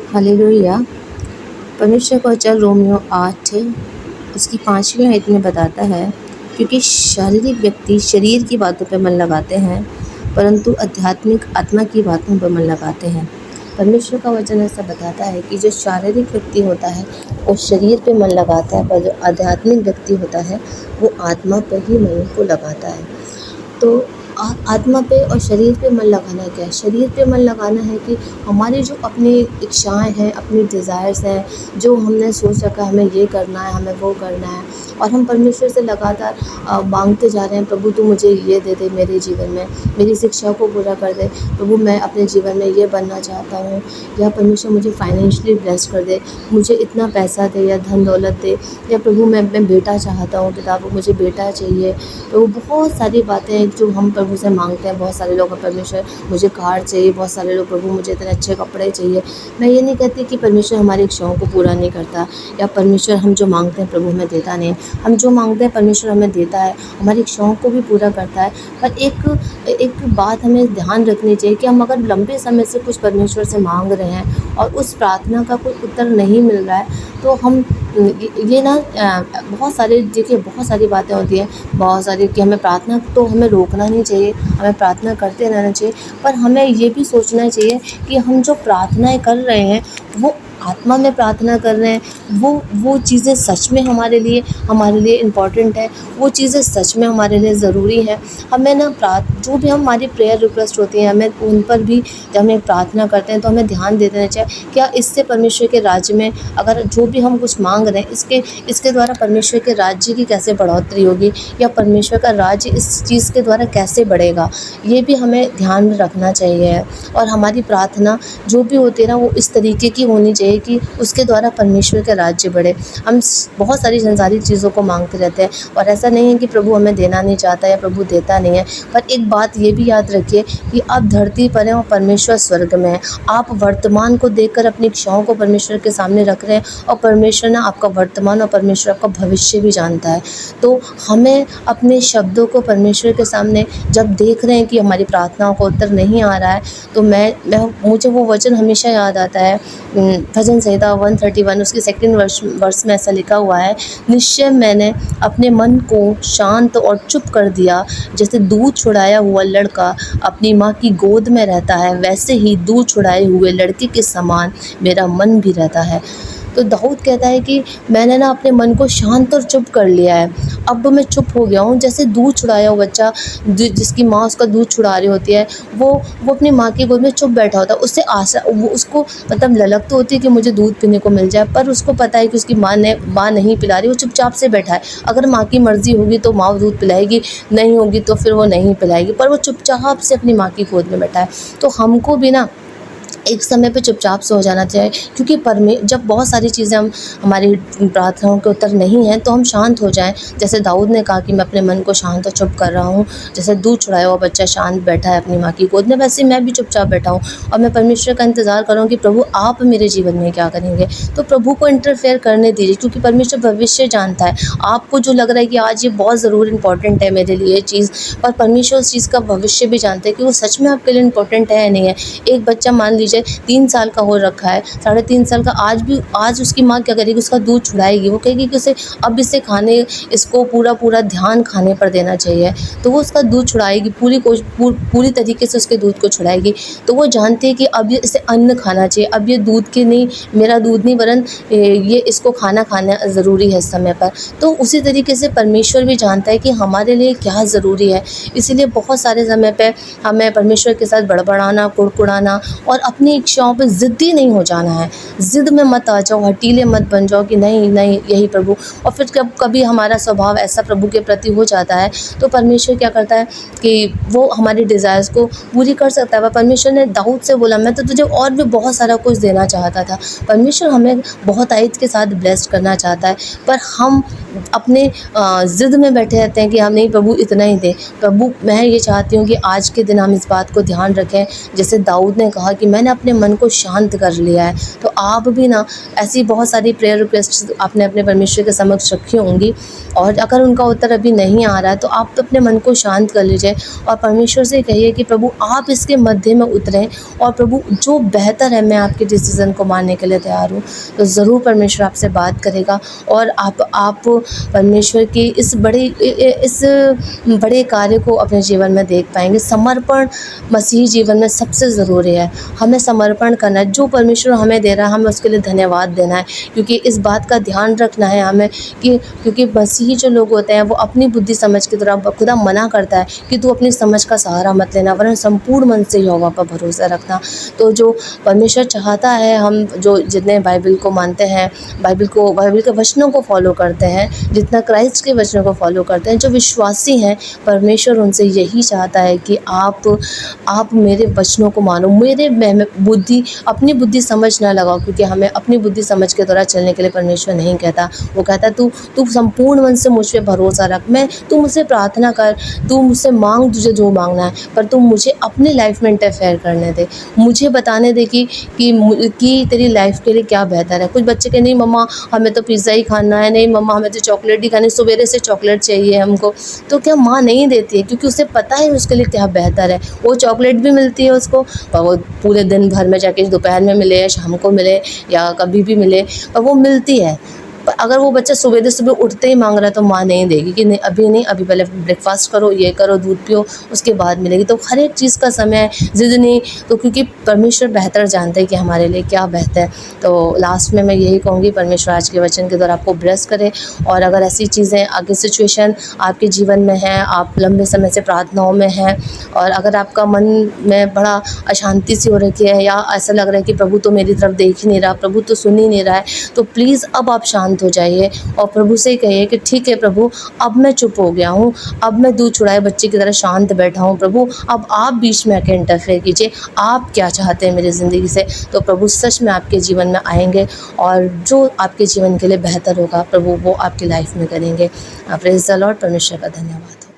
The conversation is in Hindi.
हालेलुया। परमेश्वर का वचन रोमियो 8 उसकी 5वीं आयत में बताता है, क्योंकि शारीरिक व्यक्ति शरीर की बातों पर मन लगाते हैं, परंतु आध्यात्मिक आत्मा की बातों पर मन लगाते हैं। परमेश्वर का वचन ऐसा बताता है कि जो शारीरिक व्यक्ति होता है वो शरीर पे मन लगाता है, पर जो आध्यात्मिक व्यक्ति होता है वो आत्मा पर ही मन को लगाता है। तो आत्मा पे और शरीर पे मन लगाना क्या है? शरीर पे मन लगाना है कि हमारी जो अपनी इच्छाएं हैं, अपनी डिज़ायर्स हैं, जो हमने सोच रखा है हमें ये करना है, हमें वो करना है, और हम परमेश्वर से लगातार मांगते जा रहे हैं, प्रभु तू मुझे ये दे दे मेरे जीवन में, मेरी शिक्षा को पूरा कर दे, प्रभु मैं अपने जीवन में ये बनना चाहता हूँ, या परमेश्वर मुझे फाइनेंशियली ब्लेस कर दे, मुझे इतना पैसा दे या धन दौलत दे, या प्रभु मैं बेटा चाहता हूँ, पिता मुझे बेटा चाहिए। तो बहुत सारी बातें हैं जो हम प्रभु से मांगते हैं। बहुत सारे लोग परमेश्वर मुझे कार चाहिए, बहुत सारे लोग प्रभु मुझे इतने अच्छे कपड़े चाहिए। मैं ये नहीं कहती कि परमेश्वर हमारी इच्छाओं को पूरा नहीं करता, या परमेश्वर हम जो मांगते हैं प्रभु हमें देता नहीं। हम जो मांगते हैं परमेश्वर हमें देता है, हमारी इच्छाओं को भी पूरा करता है। पर एक बात हमें ध्यान रखनी चाहिए कि हम अगर लंबे समय से कुछ परमेश्वर से मांग रहे हैं और उस प्रार्थना का कोई उत्तर नहीं मिल रहा है, तो हम ये ना बहुत सारी बातें होती हैं, बहुत सारी कि हमें प्रार्थना तो हमें रोकना नहीं चाहिए, हमें प्रार्थना करते रहना चाहिए, पर हमें ये भी सोचना चाहिए कि हम जो प्रार्थनाएं कर रहे हैं वो आत्मा में प्रार्थना कर रहे हैं, वो चीज़ें सच में हमारे लिए इम्पॉर्टेंट है, वो चीज़ें सच में हमारे लिए ज़रूरी हैं। हमें ना जो भी हमारी प्रेयर रिक्वेस्ट होती हैं, हमें उन पर भी जब हम प्रार्थना करते हैं तो हमें ध्यान दे देना चाहिए, क्या इससे परमेश्वर के राज्य में, अगर जो भी हम कुछ मांग रहे हैं इसके द्वारा परमेश्वर के राज्य की कैसे बढ़ोतरी होगी, या परमेश्वर का राज्य इस चीज़ के द्वारा कैसे बढ़ेगा, ये भी हमें ध्यान में रखना चाहिए। और हमारी प्रार्थना जो भी होती है ना, वो इस तरीके की होनी चाहिए कि उसके द्वारा परमेश्वर का राज्य बढ़े। हम बहुत सारी संसारिक चीज़ों को मांगते रहते हैं, और ऐसा नहीं है कि प्रभु हमें देना नहीं चाहता या प्रभु देता नहीं है, पर एक बात ये भी याद रखिए कि आप धरती पर हैं और परमेश्वर स्वर्ग में है। आप वर्तमान को देखकर अपनी इच्छाओं को परमेश्वर के सामने रख रहे हैं, और परमेश्वर ना आपका वर्तमान और परमेश्वर आपका भविष्य भी जानता है। तो हमें अपने शब्दों को परमेश्वर के सामने जब देख रहे हैं कि हमारी प्रार्थनाओं को उत्तर नहीं आ रहा है, तो मुझे वो वचन हमेशा याद आता है, भजन संहिता 131 उसके 2nd वर्ष में ऐसा लिखा हुआ है, निश्चय मैंने अपने मन को शांत और चुप कर दिया, जैसे दूध छुड़ाया हुआ लड़का अपनी माँ की गोद में रहता है, वैसे ही दूध छुड़ाए हुए लड़के के समान मेरा मन भी रहता है। तो दाऊद कहता है कि मैंने ना अपने मन को शांत और चुप कर लिया है, अब मैं चुप हो गया हूँ। जैसे दूध छुड़ाया हुआ बच्चा जिसकी माँ उसका दूध छुड़ा रही होती है, वो अपनी माँ की गोद में चुप बैठा होता है, उससे आशा, वो उसको मतलब ललक तो होती है कि मुझे दूध पीने को मिल जाए, पर उसको पता है कि उसकी माँ नहीं पिला रही, वो चुपचाप से बैठा है। अगर माँ की मर्ज़ी होगी तो माँ दूध पिलाएगी, नहीं होगी तो फिर वो नहीं पिलाएगी, पर वो चुपचाप से अपनी माँ की गोद में बैठा है। तो हमको भी ना एक समय पे चुपचाप से हो जाना चाहिए, क्योंकि जब बहुत सारी चीज़ें हमारी प्रार्थनाओं के उत्तर नहीं हैं, तो हम शांत हो जाएं। जैसे दाऊद ने कहा कि मैं अपने मन को शांत और चुप कर रहा हूँ, जैसे दूध छुड़ाया हुआ बच्चा शांत बैठा है अपनी माँ की गोद में, वैसे मैं भी चुपचाप बैठा हूँ, और मैं परमेश्वर का इंतज़ार कर रहा हूँ कि प्रभु आप मेरे जीवन में क्या करेंगे। तो प्रभु को इंटरफेयर करने दीजिए, क्योंकि परमेश्वर भविष्य जानता है। आपको जो लग रहा है कि आज ये बहुत ज़रूर इंपॉर्टेंट है मेरे लिए चीज़, पर परमेश्वर उस चीज़ का भविष्य भी जानते हैं कि वो सच में आपके लिए इंपॉर्टेंट है या नहीं है। एक बच्चा मान लीजिए 3 साल का हो रखा है, 3.5 साल का, आज उसकी माँ क्या करेगी, उसका दूध छुड़ाएगी, वो कहेगी कि इसको पूरा ध्यान खाने पर देना चाहिए, तो वो उसका दूध छुड़ाएगी, पूरी तरीके से उसके दूध को छुड़ाएगी। तो वो जानती है कि अब ये इसे अन्न खाना चाहिए, अब ये दूध के नहीं, मेरा दूध नहीं, वरन ये इसको खाना ज़रूरी है इस समय पर। तो उसी तरीके से परमेश्वर भी जानता है कि हमारे लिए क्या ज़रूरी है। इसीलिए बहुत सारे समय पे हमें परमेश्वर के साथ बड़बड़ाना, कुड़कुड़ाना और अपनी इच्छाओं पे ज़िद्दी नहीं हो जाना है। ज़िद में मत आ जाओ, हठीले मत बन जाओ कि नहीं यही प्रभु, और फिर कभी हमारा स्वभाव ऐसा प्रभु के प्रति हो जाता है, तो परमेश्वर क्या करता है कि वो हमारी डिज़ायर्स को पूरी कर सकता है। वह परमेश्वर ने दाऊद से बोला, मैं तो तुझे और भी बहुत सारा कुछ देना चाहता था। परमेश्वर हमें बहुत आयत के साथ ब्लेस्ड करना चाहता है, पर हम अपने ज़िद में बैठे रहते हैं कि हम नहीं प्रभु इतना ही दे। प्रभु, मैं ये चाहती हूँ कि आज के दिन हम इस बात को ध्यान रखें, जैसे दाऊद ने कहा कि मैंने अपने मन को शांत कर लिया है, तो आप भी ना ऐसी बहुत सारी प्रेयर रिक्वेस्ट आपने अपने परमेश्वर के समक्ष रखी होंगी, और अगर उनका उत्तर अभी नहीं आ रहा है तो आप तो अपने मन को शांत कर लीजिए और परमेश्वर से कहिए कि प्रभु आप इसके मध्य में उतरें, और प्रभु जो बेहतर है मैं आपके डिसीज़न को मानने के लिए तैयार हूँ। तो ज़रूर परमेश्वर आपसे बात करेगा और आप परमेश्वर की इस बड़े कार्य को अपने जीवन में देख पाएंगे। समर्पण मसीही जीवन में सबसे ज़रूरी है। हमें समर्पण करना है, जो परमेश्वर हमें दे रहा है हमें उसके लिए धन्यवाद देना है, क्योंकि इस बात का ध्यान रखना है हमें कि क्योंकि मसीही जो लोग होते हैं वो अपनी बुद्धि समझ की तरह खुदा मना करता है कि तू अपनी समझ का सहारा मत लेना, वरन संपूर्ण मन से यहोवा पर भरोसा रखना। तो जो परमेश्वर चाहता है, हम जो जितने बाइबल को मानते हैं, बाइबल के वचनों को फॉलो करते हैं, जितना क्राइस्ट के वचनों को फॉलो करते हैं, जो विश्वासी हैं, परमेश्वर उनसे यही चाहता है कि आप मेरे वचनों को मानो, अपनी बुद्धि समझ ना लगाओ, क्योंकि हमें अपनी बुद्धि समझ के द्वारा चलने के लिए परमेश्वर नहीं कहता। वो कहता तू संपूर्ण मन से मुझ पे भरोसा रख, तू मुझसे प्रार्थना कर, तू मुझसे मांग, तुझे जो मांगना है, पर तू मुझे अपनी लाइफ में इंटरफेयर करने दे, मुझे बताने दे कि तेरी लाइफ के लिए क्या बेहतर है। कुछ बच्चे कहें नहीं मम्मा हमें तो पिज़्ज़ा ही खाना है, नहीं मम्मा हमें तो चॉकलेट ही खानी, सवेरे से चॉकलेट चाहिए हमको। तो क्या माँ नहीं देती है? क्योंकि उसे पता है उसके लिए क्या बेहतर है। वो चॉकलेट भी मिलती है उसको, पर वो पूरे दिन भर में जाके दोपहर में मिले या शाम को मिले या कभी भी मिले, पर वो मिलती है। पर अगर वो बच्चा सुबह उठते ही मांग रहा है तो माँ नहीं देगी कि नहीं अभी पहले ब्रेकफास्ट करो, ये करो, दूध पियो, उसके बाद मिलेगी। तो हर एक चीज़ का समय है, ज़िद नहीं। तो क्योंकि परमेश्वर बेहतर जानते हैं कि हमारे लिए क्या बेहतर है। तो लास्ट में मैं यही कहूँगी, परमेश्वर आज के वचन के द्वारा आपको ब्लेस करे। और अगर ऐसी चीज़ें आगे सिचुएशन आपके जीवन में है, आप लंबे समय से प्रार्थनाओं में हैं और अगर आपका मन में बड़ा अशांति सी हो रखी है या ऐसा लग रहा है कि प्रभु तो मेरी तरफ देख ही नहीं रहा, प्रभु तो सुन ही नहीं रहा है, तो प्लीज़ अब आप शांत हो जाइए और प्रभु से कहिए कि ठीक है प्रभु, अब मैं चुप हो गया हूँ, अब मैं दूध छुड़ाए बच्चे की तरह शांत बैठा हूँ। प्रभु अब आप बीच में आके इंटरफेयर कीजिए, आप क्या चाहते हैं मेरी ज़िंदगी से। तो प्रभु सच में आपके जीवन में आएंगे और जो आपके जीवन के लिए बेहतर होगा प्रभु वो आपकी लाइफ में करेंगे। Praise the Lord. परमेश्वर का धन्यवाद हो।